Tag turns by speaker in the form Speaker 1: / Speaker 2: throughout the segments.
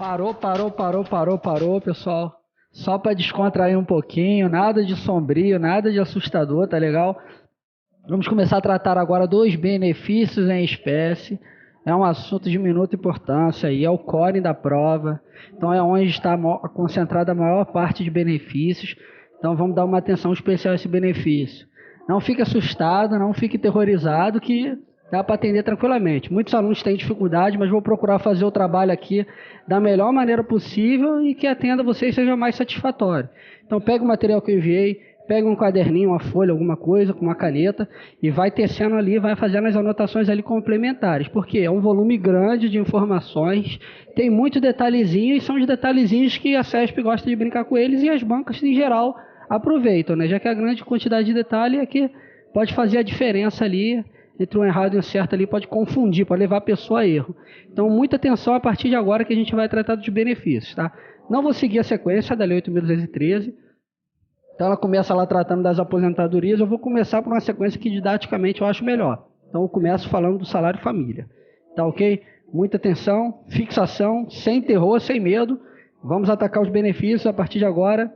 Speaker 1: Parou, pessoal. Só para descontrair um pouquinho, nada de sombrio, nada de assustador, tá legal? Vamos começar a tratar agora dos benefícios em espécie. É um assunto de minuta importância e é o core da prova. Então é onde está concentrada a maior parte de benefícios. Então vamos dar uma atenção especial a esse benefício. Não fique assustado, não fique terrorizado, que dá para atender tranquilamente. Muitos alunos têm dificuldade, mas vou procurar fazer o trabalho aqui da melhor maneira possível e que atenda vocês seja mais satisfatório. Então pega o material que eu enviei, pega um caderninho, uma folha, alguma coisa, com uma caneta e vai tecendo ali, vai fazendo as anotações ali complementares, porque é um volume grande de informações, tem muito detalhezinho e são os detalhezinhos que a CESP gosta de brincar com eles e as bancas em geral aproveitam, né? Já que a grande quantidade de detalhe é que pode fazer a diferença ali entre um errado e um certo ali, pode confundir, pode levar a pessoa a erro. Então, muita atenção a partir de agora que a gente vai tratar dos benefícios, tá? Não vou seguir a sequência da Lei 8.213. Então, ela começa lá tratando das aposentadorias. Eu vou começar por uma sequência que didaticamente eu acho melhor. Então, eu começo falando do salário família. Tá ok? Muita atenção, fixação, sem terror, sem medo. Vamos atacar os benefícios a partir de agora.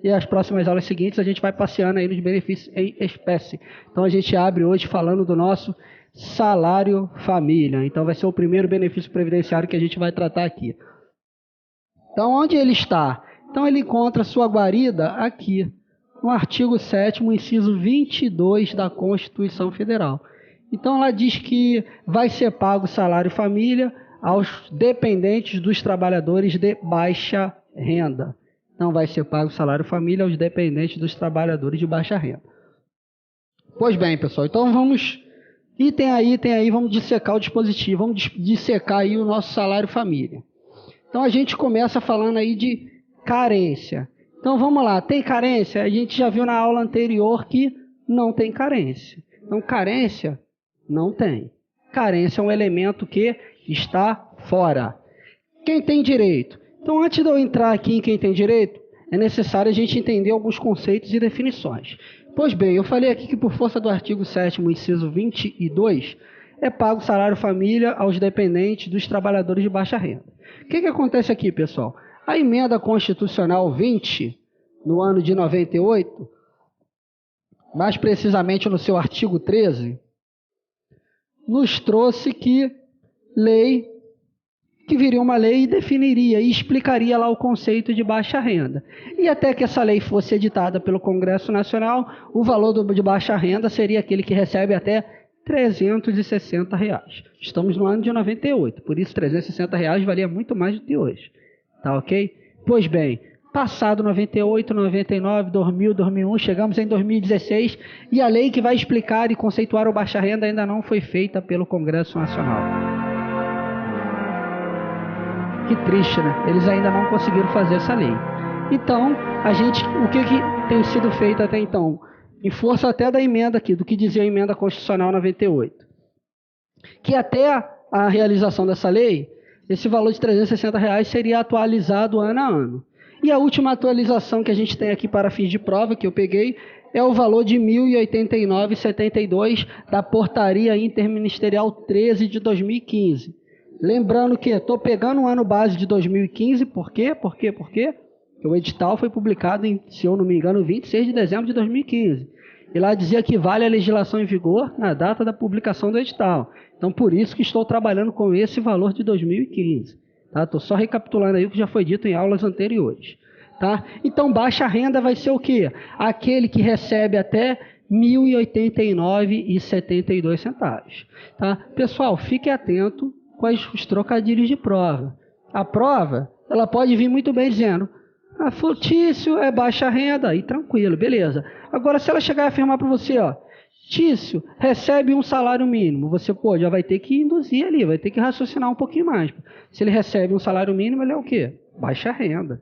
Speaker 1: E as próximas aulas seguintes a gente vai passeando aí nos benefícios em espécie. Então a gente abre hoje falando do nosso salário família. Então vai ser o primeiro benefício previdenciário que a gente vai tratar aqui. Então onde ele está? Então ele encontra sua guarida aqui, no artigo 7º, inciso 22 da Constituição Federal. Então ela diz que vai ser pago o salário família aos dependentes dos trabalhadores de baixa renda. Não vai ser pago o salário família aos dependentes dos trabalhadores de baixa renda. Pois bem, pessoal, então vamos... Item aí, vamos dissecar o dispositivo, vamos dissecar aí o nosso salário família. Então a gente começa falando aí de carência. Então vamos lá, tem carência? A gente já viu na aula anterior que não tem carência. Então carência não tem. Carência é um elemento que está fora. Quem tem direito? Então, antes de eu entrar aqui em quem tem direito, é necessário a gente entender alguns conceitos e definições. Pois bem, eu falei aqui que por força do artigo 7º, inciso 22, é pago salário família aos dependentes dos trabalhadores de baixa renda. O que acontece aqui, pessoal? A emenda constitucional 20, no ano de 98, mais precisamente no seu artigo 13, nos trouxe que viria uma lei e definiria e explicaria lá o conceito de baixa renda. E até que essa lei fosse editada pelo Congresso Nacional, o valor de baixa renda seria aquele que recebe até R$360. Estamos no ano de 98, por isso R$360 valia muito mais do que hoje. Tá ok? Pois bem, passado 98, 99, 2000, 2001, chegamos em 2016 e a lei que vai explicar e conceituar o baixa renda ainda não foi feita pelo Congresso Nacional. Que triste, né? Eles ainda não conseguiram fazer essa lei. Então, o que tem sido feito até então? Em força até da emenda aqui, do que dizia a emenda constitucional 98. Que até a realização dessa lei, esse valor de R$360 seria atualizado ano a ano. E a última atualização que a gente tem aqui para fins de prova, que eu peguei, é o valor de R$ 1.089,72 da Portaria Interministerial 13 de 2015. Lembrando que estou pegando o ano base de 2015, por quê? Porque o edital foi publicado em, se eu não me engano, 26 de dezembro de 2015. E lá dizia que vale a legislação em vigor na data da publicação do edital. Então, por isso que estou trabalhando com esse valor de 2015. Tá? Estou só recapitulando aí o que já foi dito em aulas anteriores. Tá? Então, baixa renda vai ser o quê? Aquele que recebe até R$ 1.089,72. Tá? Pessoal, fique atento com os trocadilhos de prova. A prova, ela pode vir muito bem dizendo, Tício é baixa renda, aí tranquilo, beleza. Agora, se ela chegar e afirmar para você, Tício recebe um salário mínimo, você já vai ter que induzir ali, vai ter que raciocinar um pouquinho mais. Se ele recebe um salário mínimo, ele é o quê? Baixa renda.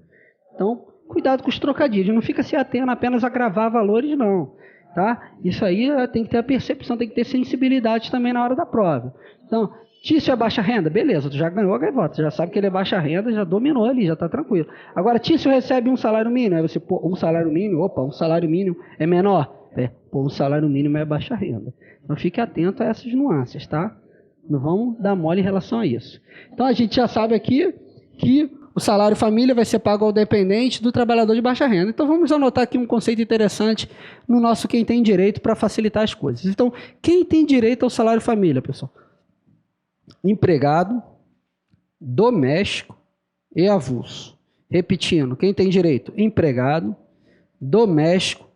Speaker 1: Então, cuidado com os trocadilhos, não fica se atendo apenas a gravar valores, não. Tá? Isso aí tem que ter a percepção, tem que ter sensibilidade também na hora da prova. Então, Tício é baixa renda? Beleza, tu já ganhou a gaivota, tu já sabe que ele é baixa renda, já dominou ali, já está tranquilo. Agora, Tício recebe um salário mínimo, aí você, um salário mínimo é menor. Um salário mínimo é baixa renda. Então, fique atento a essas nuances, tá? Não vamos dar mole em relação a isso. Então, a gente já sabe aqui que
Speaker 2: o salário família vai ser pago ao dependente do trabalhador de baixa renda. Então, vamos anotar aqui um conceito interessante no nosso quem tem direito para facilitar as coisas. Então, quem tem direito ao salário família, pessoal? Empregado, doméstico e avulso. Repetindo, quem tem direito? Empregado, doméstico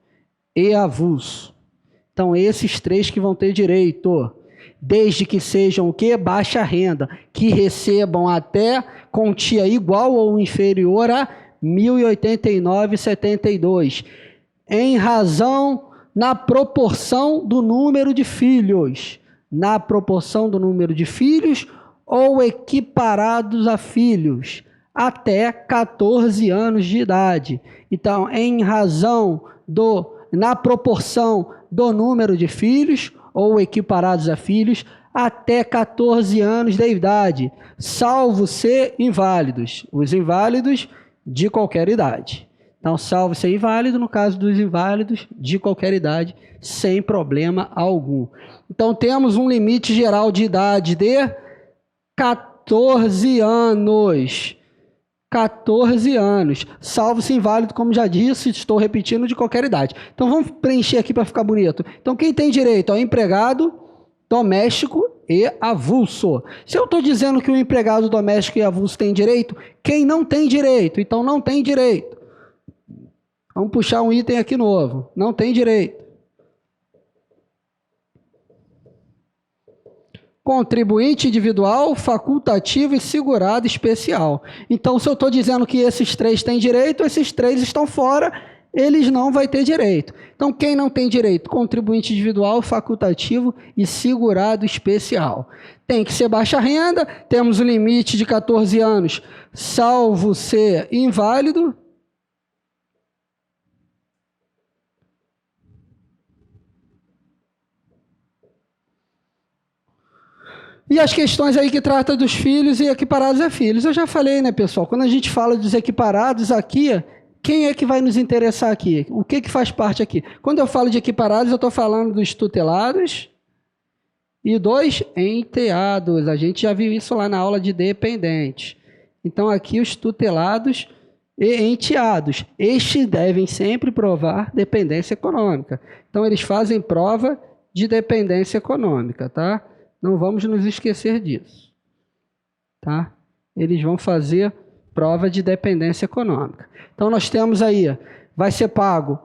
Speaker 2: e avulso. Então, esses três que vão ter direito, desde que sejam o quê? Baixa renda, que recebam até quantia igual ou inferior a R$ 1.089,72, em razão, na proporção do número de filhos, ou equiparados a filhos, até 14 anos de idade. Então, em razão na proporção do número de filhos, ou equiparados a filhos, até 14 anos de idade, salvo ser inválidos. Os inválidos de qualquer idade. Então, salvo ser inválido, no caso dos inválidos de qualquer idade, sem problema algum. Então, temos um limite geral de idade de 14 anos. 14 anos, salvo-se inválido, como já disse, estou repetindo, de qualquer idade. Então, vamos preencher aqui para ficar bonito. Então, quem tem direito ao empregado, doméstico e avulso. Se eu estou dizendo que o empregado doméstico e avulso tem direito, quem não tem direito? Então, não tem direito. Vamos puxar um item aqui novo. Não tem direito. Contribuinte individual, facultativo e segurado especial. Então, se eu estou dizendo que esses três têm direito, esses três estão fora, eles não vão ter direito. Então, quem não tem direito? Contribuinte individual, facultativo e segurado especial. Tem que ser baixa renda, temos o limite de 14 anos, salvo ser inválido. E as questões aí que trata dos filhos e equiparados a filhos. Eu já falei, né, pessoal? Quando a gente fala dos equiparados aqui, quem é que vai nos interessar aqui? O que faz parte aqui? Quando eu falo de equiparados, eu estou falando dos tutelados e dos enteados. A gente já viu isso lá na aula de dependentes. Então, aqui os tutelados e enteados. Estes devem sempre provar dependência econômica. Então, eles fazem prova de dependência econômica, tá? Não vamos nos esquecer disso, tá? Eles vão fazer prova de dependência econômica. Então, nós temos aí, vai ser pago,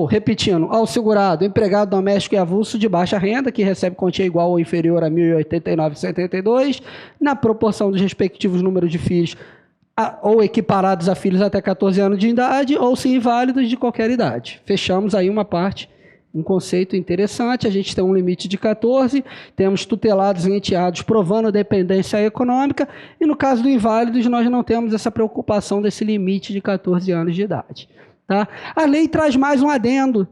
Speaker 2: repetindo, ao segurado, empregado doméstico e avulso de baixa renda, que recebe quantia igual ou inferior a R$ 1.089,72, na proporção dos respectivos números de filhos, ou equiparados a filhos até 14 anos de idade, ou se inválidos de qualquer idade. Fechamos aí uma parte. Um conceito interessante, a gente tem um limite de 14, temos tutelados e enteados provando dependência econômica, e no caso do inválidos nós não temos essa preocupação desse limite de 14 anos de idade. Tá? A lei traz mais um adendo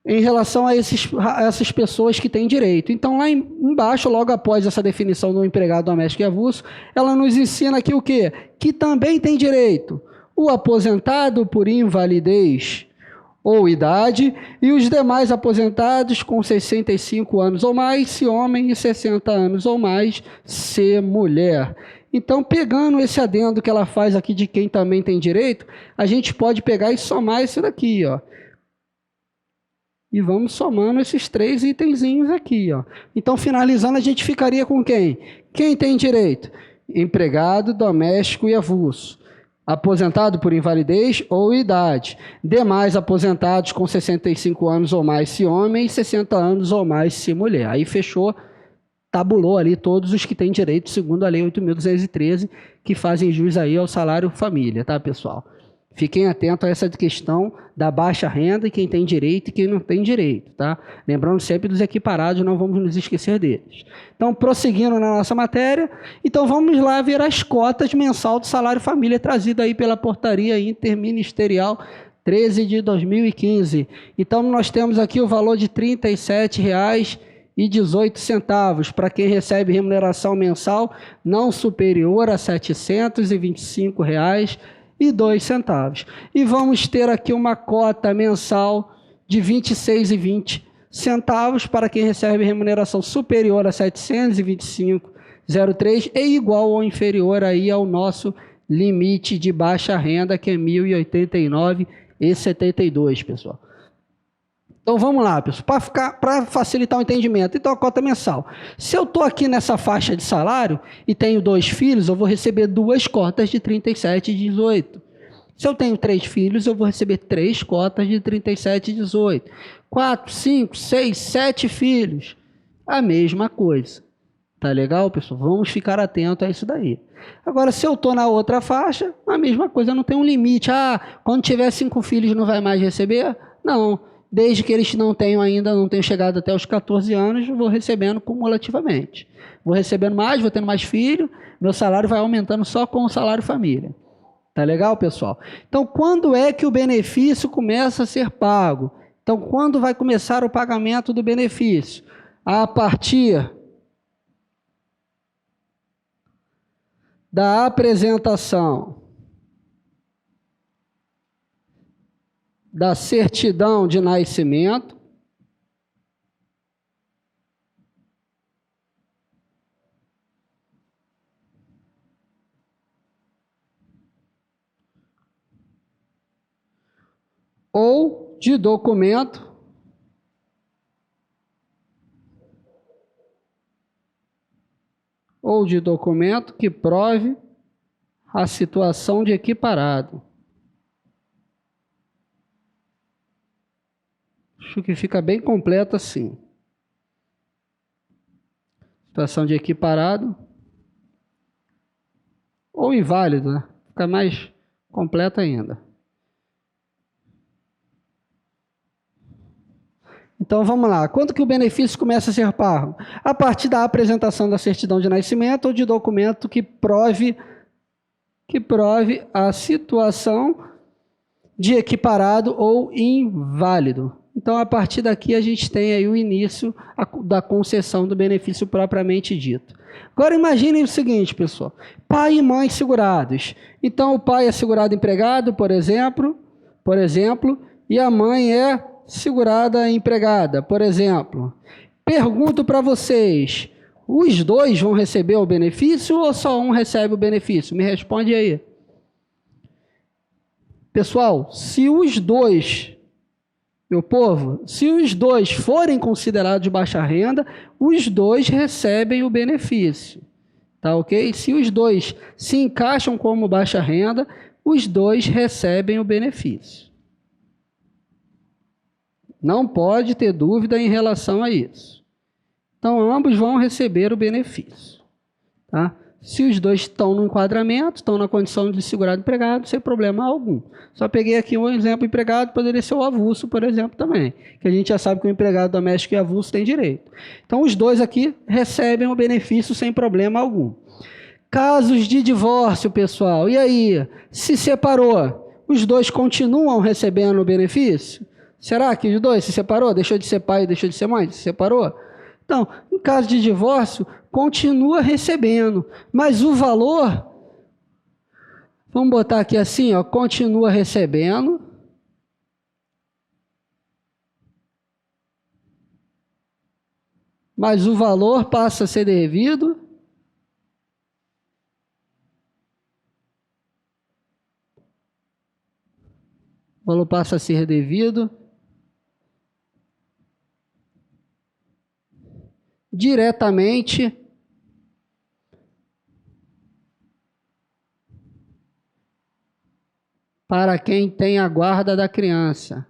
Speaker 2: em relação a essas pessoas que têm direito. Então, lá embaixo, logo após essa definição do empregado doméstico e avulso, ela nos ensina aqui o quê? Que também tem direito o aposentado por invalidez ou idade, e os demais aposentados com 65 anos ou mais, se homem, e 60 anos ou mais, se mulher. Então, pegando esse adendo que ela faz aqui de quem também tem direito, a gente pode pegar e somar isso daqui, ó. E vamos somando esses três itenzinhos aqui, ó. Então, finalizando, a gente ficaria com quem? Quem tem direito? Empregado, doméstico e avulso. Aposentado por invalidez ou idade. Demais aposentados com 65 anos ou mais, se homem, e 60 anos ou mais, se mulher. Aí fechou, tabulou ali todos os que têm direito, segundo a Lei 8.213, que fazem jus aí ao salário família, tá, pessoal? Fiquem atentos a essa questão da baixa renda e quem tem direito e quem não tem direito, tá? Lembrando sempre dos equiparados, não vamos nos esquecer deles. Então, prosseguindo na nossa matéria, então vamos lá ver as cotas mensal do salário família trazida aí pela portaria interministerial 13 de 2015. Então, nós temos aqui o valor de R$ 37,18 para quem recebe remuneração mensal não superior a R$ 725,02. E vamos ter aqui uma cota mensal de R$ 26,20 para quem recebe remuneração superior a R$ 725,03 e igual ou inferior aí ao nosso limite de baixa renda, que é R$ 1.089,72, pessoal. Então vamos lá, pessoal, para facilitar o entendimento. Então a cota mensal. Se eu estou aqui nessa faixa de salário e tenho 2 filhos, eu vou receber 2 cotas de R$ 37,18. Se eu tenho 3 filhos, eu vou receber 3 cotas de R$ 37,18. 4, 5, 6, 7 filhos, a mesma coisa. Tá legal, pessoal? Vamos ficar atento a isso daí. Agora, se eu estou na outra faixa, a mesma coisa, não tem um limite. Quando tiver 5 filhos não vai mais receber? Não. Desde que eles não tenham chegado até os 14 anos, vou recebendo cumulativamente. Vou recebendo mais, vou tendo mais filho, meu salário vai aumentando só com o salário família. Tá legal, pessoal? Então, quando é que o benefício começa a ser pago? Então, quando vai começar o pagamento do benefício? A partir da apresentação da certidão de nascimento, ou de documento que prove a situação de equiparado. Acho que fica bem completo assim. Situação de equiparado ou inválido, né? Fica mais completo ainda. Então vamos lá. Quando que o benefício começa a ser pago? A partir da apresentação da certidão de nascimento ou de documento que prove a situação de equiparado ou inválido. Então, a partir daqui, a gente tem aí o início da concessão do benefício propriamente dito. Agora, imaginem o seguinte, pessoal. Pai e mãe segurados. Então, o pai é segurado empregado, por exemplo, e a mãe é segurada empregada, por exemplo. Pergunto para vocês, os dois vão receber o benefício ou só um recebe o benefício? Me responde aí. Pessoal, se os dois... Meu povo, se os dois forem considerados de baixa renda, os dois recebem o benefício, tá ok? Se os dois se encaixam como baixa renda, os dois recebem o benefício. Não pode ter dúvida em relação a isso. Então, ambos vão receber o benefício, tá? Se os dois estão no enquadramento, estão na condição de segurado empregado, sem problema algum. Só peguei aqui um exemplo empregado, poderia ser o avulso, por exemplo, também. Que a gente já sabe que o empregado doméstico e avulso tem direito. Então, os dois aqui recebem o benefício sem problema algum. Casos de divórcio, pessoal. E aí? Se separou, os dois continuam recebendo o benefício? Será que os dois se separou? Deixou de ser pai e deixou de ser mãe? Se separou? Então, em caso de divórcio, continua recebendo, mas o valor, vamos botar aqui assim, ó, continua recebendo, mas o valor passa a ser devido diretamente para quem tem a guarda da criança.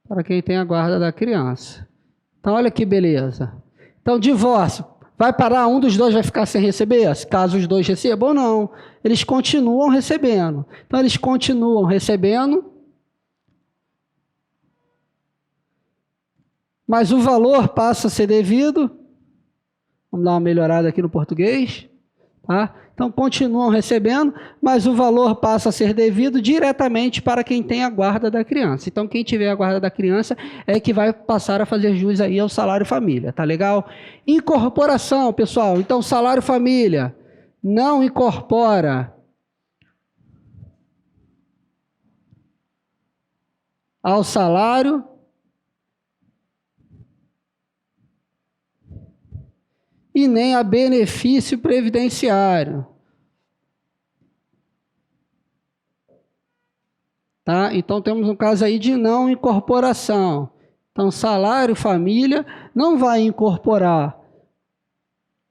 Speaker 2: Para quem tem a guarda da criança. Então, olha que beleza. Então, divórcio. Vai parar, um dos dois vai ficar sem receber? Caso os dois recebam ou não. Eles continuam recebendo. Então, eles continuam recebendo, mas o valor passa a ser devido. Vamos dar uma melhorada aqui no português. Tá? Então, continuam recebendo, mas o valor passa a ser devido diretamente para quem tem a guarda da criança. Então, quem tiver a guarda da criança é que vai passar a fazer jus aí ao salário família, tá legal? Incorporação, pessoal. Então, salário família não incorpora ao salário e nem a benefício previdenciário. Tá? Então, temos um caso aí de não incorporação. Então, salário, família, não vai incorporar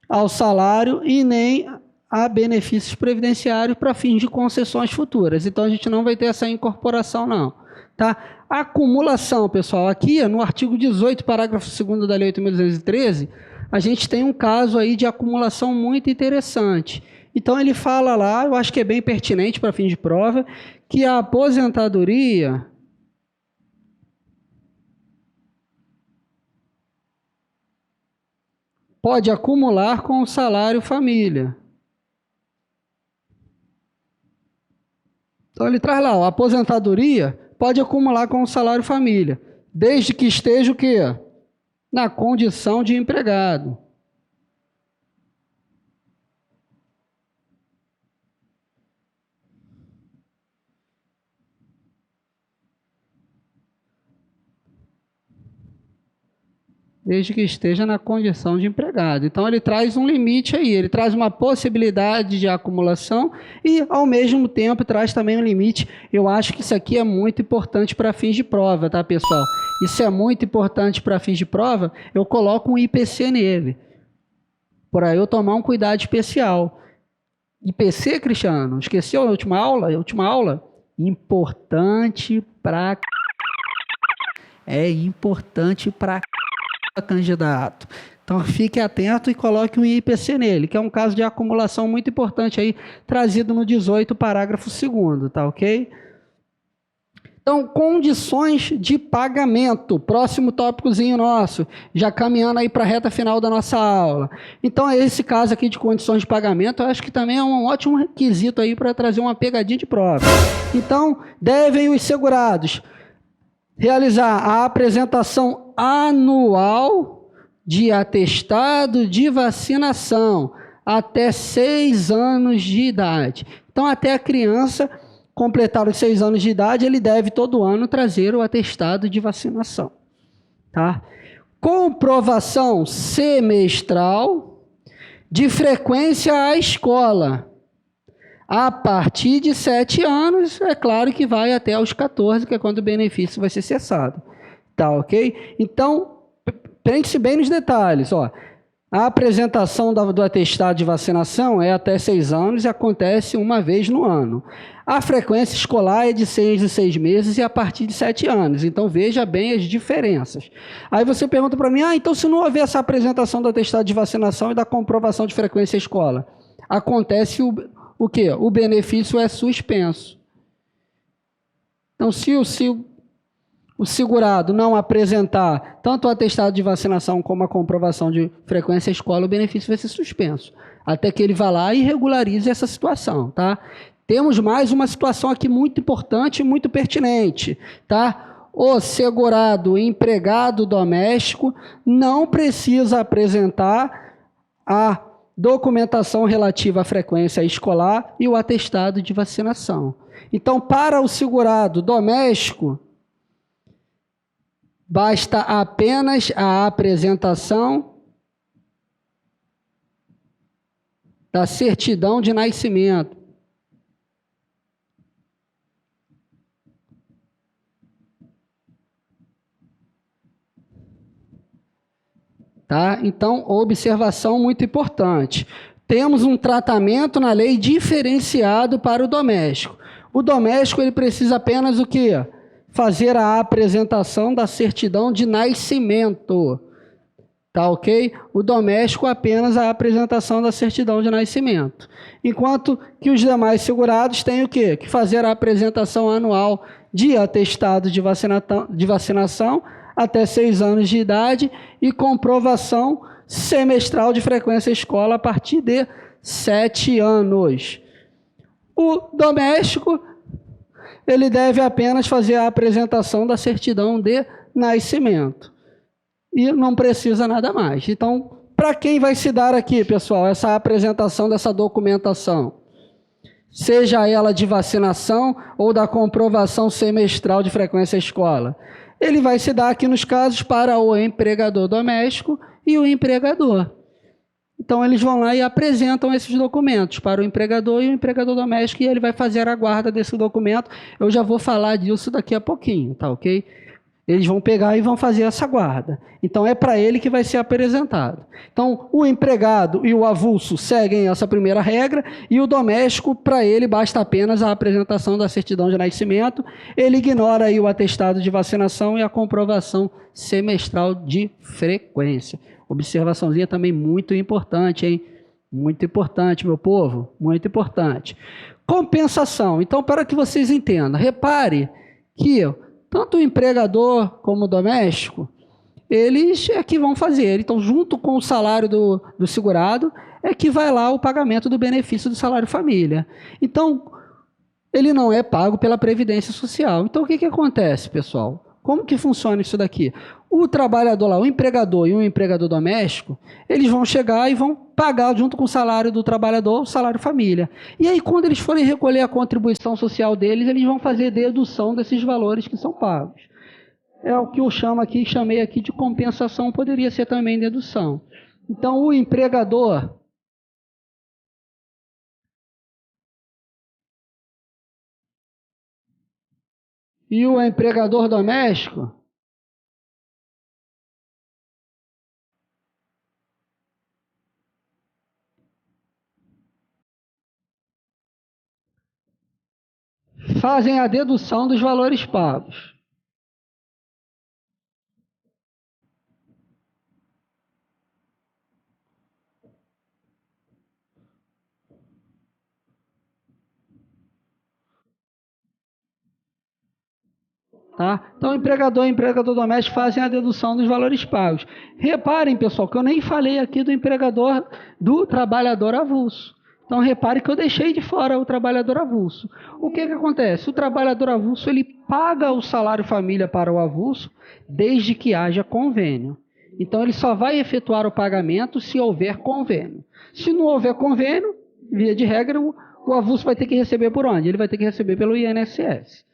Speaker 2: ao salário e nem a benefícios previdenciários para fins de concessões futuras. Então, a gente não vai ter essa incorporação, não. Tá? Acumulação, pessoal, aqui no artigo 18, parágrafo 2º da Lei 8.213, a gente tem um caso aí de acumulação muito interessante. Então, ele fala lá, eu acho que é bem pertinente para fins de prova, que a aposentadoria pode acumular com o salário família. Então, ele traz lá, a aposentadoria pode acumular com o salário família, desde que esteja o quê? Na condição de empregado. Desde que esteja na condição de empregado. Então, ele traz um limite aí, ele traz uma possibilidade de acumulação e, ao mesmo tempo, traz também um limite. Eu acho que isso aqui é muito importante para fins de prova, tá, pessoal? Isso é muito importante para fins de prova, eu coloco um IPC nele, por aí eu tomar um cuidado especial. IPC, Cristiano, esqueceu a última aula? A última aula? Importante para... É importante para... candidato. Então fique atento e coloque um IPC nele, que é um caso de acumulação muito importante aí, trazido no 18, parágrafo 2º, tá ok? Então, condições de pagamento, próximo tópicozinho nosso, já caminhando aí para a reta final da nossa aula. Então, esse caso aqui de condições de pagamento, eu acho que também é um ótimo requisito aí para trazer uma pegadinha de prova. Então, devem os segurados realizar a apresentação anual de atestado de vacinação até 6 anos de idade. Então, até a criança completar os 6 anos de idade, ele deve todo ano trazer o atestado de vacinação. Tá? Comprovação semestral de frequência à escola. A partir de 7 anos, é claro que vai até aos 14, que é quando o benefício vai ser cessado. Tá, ok? Então, prende-se bem nos detalhes. Ó. A apresentação do atestado de vacinação é até 6 anos e acontece uma vez no ano. A frequência escolar é de 6 em 6 meses e a partir de 7 anos. Então, veja bem as diferenças. Aí você pergunta para mim, então se não houver essa apresentação do atestado de vacinação e da comprovação de frequência à escola, acontece o quê? O benefício é suspenso. Então, se o segurado não apresentar tanto o atestado de vacinação como a comprovação de frequência à escola, o benefício vai ser suspenso, até que ele vá lá e regularize essa situação, tá? Temos mais uma situação aqui muito importante e muito pertinente, tá? O segurado empregado doméstico não precisa apresentar a documentação relativa à frequência escolar e o atestado de vacinação. Então, para o segurado doméstico, basta apenas a apresentação da certidão de nascimento. Tá? Então, observação muito importante. Temos um tratamento na lei diferenciado para o doméstico. O doméstico ele precisa apenas o quê? Fazer a apresentação da certidão de nascimento. Tá ok? O doméstico apenas a apresentação da certidão de nascimento. Enquanto que os demais segurados têm o quê? Que fazer a apresentação anual de atestado de vacinação até 6 anos de idade e comprovação semestral de frequência à escola a partir de 7 anos. O doméstico, ele deve apenas fazer a apresentação da certidão de nascimento. E não precisa nada mais. Então, para quem vai se dar aqui, pessoal, essa apresentação dessa documentação? seja ela de vacinação ou da comprovação semestral de frequência à escola. Ele vai se dar aqui nos casos para o empregador doméstico e o empregador. Então, eles vão lá e apresentam esses documentos para o empregador e o empregador doméstico, e ele vai fazer a guarda desse documento. Eu já vou falar disso daqui a pouquinho, tá ok? Eles vão pegar e vão fazer essa guarda. Então, é para ele que vai ser apresentado. Então, o empregado e o avulso seguem essa primeira regra, e o doméstico, para ele, basta apenas a apresentação da certidão de nascimento. Ele ignora aí o atestado de vacinação e a comprovação semestral de frequência. Observaçãozinha também muito importante, hein? Muito importante, meu povo, muito importante. Compensação. Então, para que vocês entendam, repare que tanto o empregador como o doméstico, eles é que vão fazer. Então, junto com o salário do segurado, é que vai lá o pagamento do benefício do salário família. Então, ele não é pago pela Previdência Social. Então, o que acontece, pessoal? Como que funciona isso daqui? O trabalhador lá, o empregador e o empregador doméstico, eles vão chegar e vão pagar junto com o salário do trabalhador, o salário família. E aí, quando eles forem recolher a contribuição social deles, eles vão fazer dedução desses valores que são pagos. É o que eu chamei aqui de compensação, poderia ser também dedução. Então, o empregador e o empregador doméstico fazem a dedução dos valores pagos. Tá? Então, o empregador e o empregador doméstico fazem a dedução dos valores pagos. Reparem, pessoal, que eu nem falei aqui do trabalhador avulso. Então, repare que eu deixei de fora o trabalhador avulso. O que acontece? O trabalhador avulso, ele paga o salário família para o avulso desde que haja convênio. Então, ele só vai efetuar o pagamento se houver convênio. Se não houver convênio, via de regra, o avulso vai ter que receber por onde? Ele vai ter que receber pelo INSS.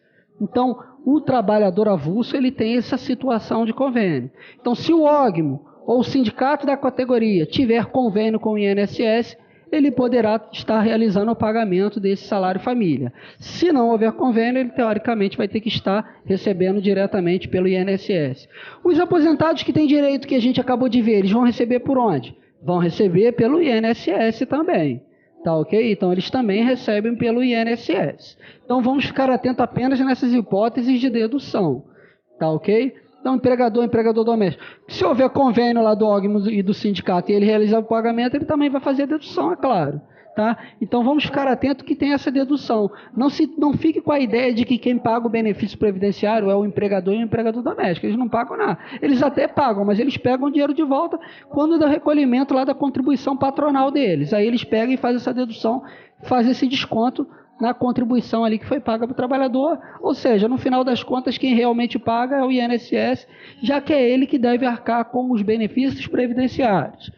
Speaker 2: Então, o trabalhador avulso, ele tem essa situação de convênio. Então, se o OGMO ou o sindicato da categoria tiver convênio com o INSS, ele poderá estar realizando o pagamento desse salário família. Se não houver convênio, ele teoricamente vai ter que estar recebendo diretamente pelo INSS. Os aposentados que têm direito, que a gente acabou de ver, eles vão receber por onde? Vão receber pelo INSS também. Tá ok? Então, eles também recebem pelo INSS. Então, vamos ficar atentos apenas nessas hipóteses de dedução. Tá ok? Então, empregador doméstico. Se houver convênio lá do OGMO e do sindicato e ele realizar o pagamento, ele também vai fazer a dedução, é claro. Tá? Então, vamos ficar atentos que tem essa dedução. Não fique com a ideia de que quem paga o benefício previdenciário é o empregador e o empregador doméstico. Eles não pagam nada. Eles até pagam, mas eles pegam o dinheiro de volta quando dá recolhimento lá da contribuição patronal deles. Aí eles pegam e fazem essa dedução, fazem esse desconto na contribuição ali que foi paga para o trabalhador. Ou seja, no final das contas, quem realmente paga é o INSS, já que é ele que deve arcar com os benefícios previdenciários.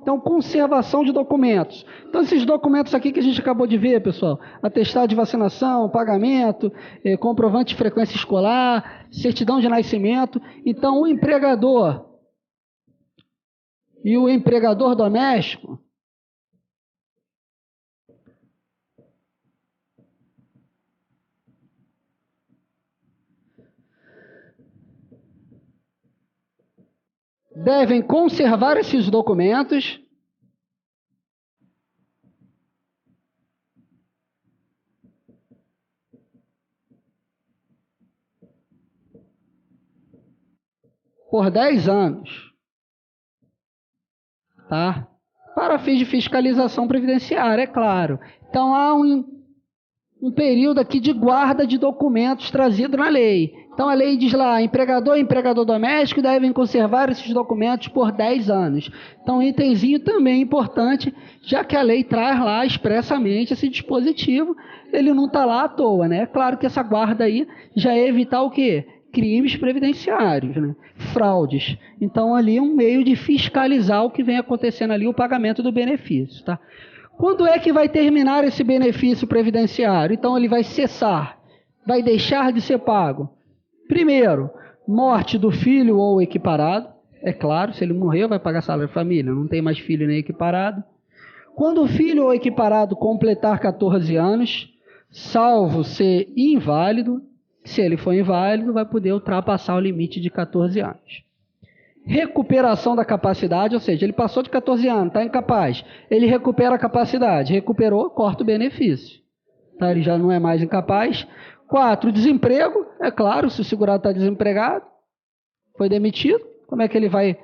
Speaker 2: Então, conservação de documentos. Então, esses documentos aqui que a gente acabou de ver, pessoal, atestado de vacinação, pagamento, comprovante de frequência escolar, certidão de nascimento. Então, o empregador e o empregador doméstico devem conservar esses documentos por 10 anos, tá? Para fins de fiscalização previdenciária, é claro. Então, há um período aqui de guarda de documentos trazido na lei. Então, a lei diz lá, empregador e empregador doméstico devem conservar esses documentos por 10 anos. Então, um itemzinho também importante, já que a lei traz lá expressamente esse dispositivo, ele não está lá à toa, né? É claro que essa guarda aí já é evitar o quê? Crimes previdenciários, né? Fraudes. Então, ali um meio de fiscalizar o que vem acontecendo ali, o pagamento do benefício, tá? Quando é que vai terminar esse benefício previdenciário? Então ele vai cessar, vai deixar de ser pago. Primeiro, morte do filho ou equiparado. É claro, se ele morrer, vai pagar salário de família, não tem mais filho nem equiparado. Quando o filho ou equiparado completar 14 anos, salvo ser inválido, se ele for inválido, vai poder ultrapassar o limite de 14 anos. Recuperação da capacidade, ou seja, ele passou de 14 anos, está incapaz, ele recupera a capacidade, recuperou, corta o benefício. Tá? Ele já não é mais incapaz. 4, desemprego, é claro, se o segurado está desempregado, foi demitido, como é que ele vai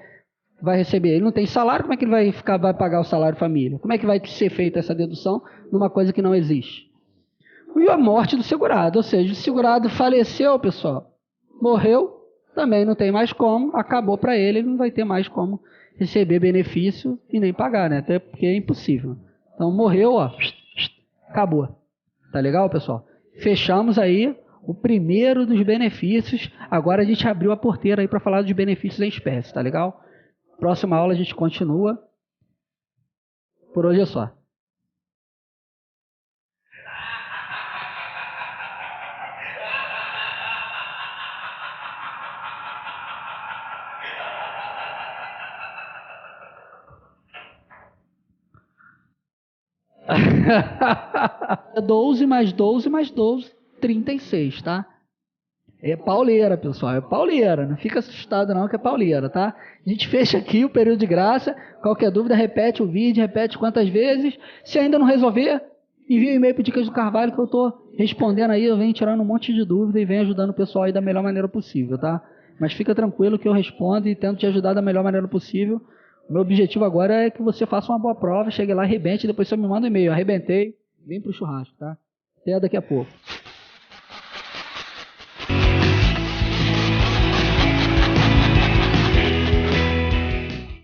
Speaker 2: receber? Ele não tem salário, como é que ele vai pagar o salário família? Como é que vai ser feita essa dedução numa coisa que não existe? E a morte do segurado, ou seja, o segurado faleceu, pessoal, morreu, também não tem mais como, acabou para ele, ele não vai ter mais como receber benefício e nem pagar, né? Até porque é impossível. Então morreu, ó, acabou. Tá legal, pessoal? Fechamos aí o primeiro dos benefícios. Agora a gente abriu a porteira aí para falar dos benefícios em espécie, tá legal? Próxima aula a gente continua. Por hoje é só. É 12 mais 12 mais 12, 36, tá? É pauleira, pessoal, é pauleira. Não fica assustado não que é pauleira, tá? A gente fecha aqui o período de graça. Qualquer dúvida, repete o vídeo, repete quantas vezes. Se ainda não resolver, envia um e-mail para Dicas do Carvalho que eu estou respondendo aí. Eu venho tirando um monte de dúvida e venho ajudando o pessoal aí da melhor maneira possível, tá? Mas fica tranquilo que eu respondo e tento te ajudar da melhor maneira possível. O meu objetivo agora é que você faça uma boa prova, chegue lá, arrebente, depois você me manda um e-mail. Arrebentei, vem pro churrasco, tá? Até daqui a pouco.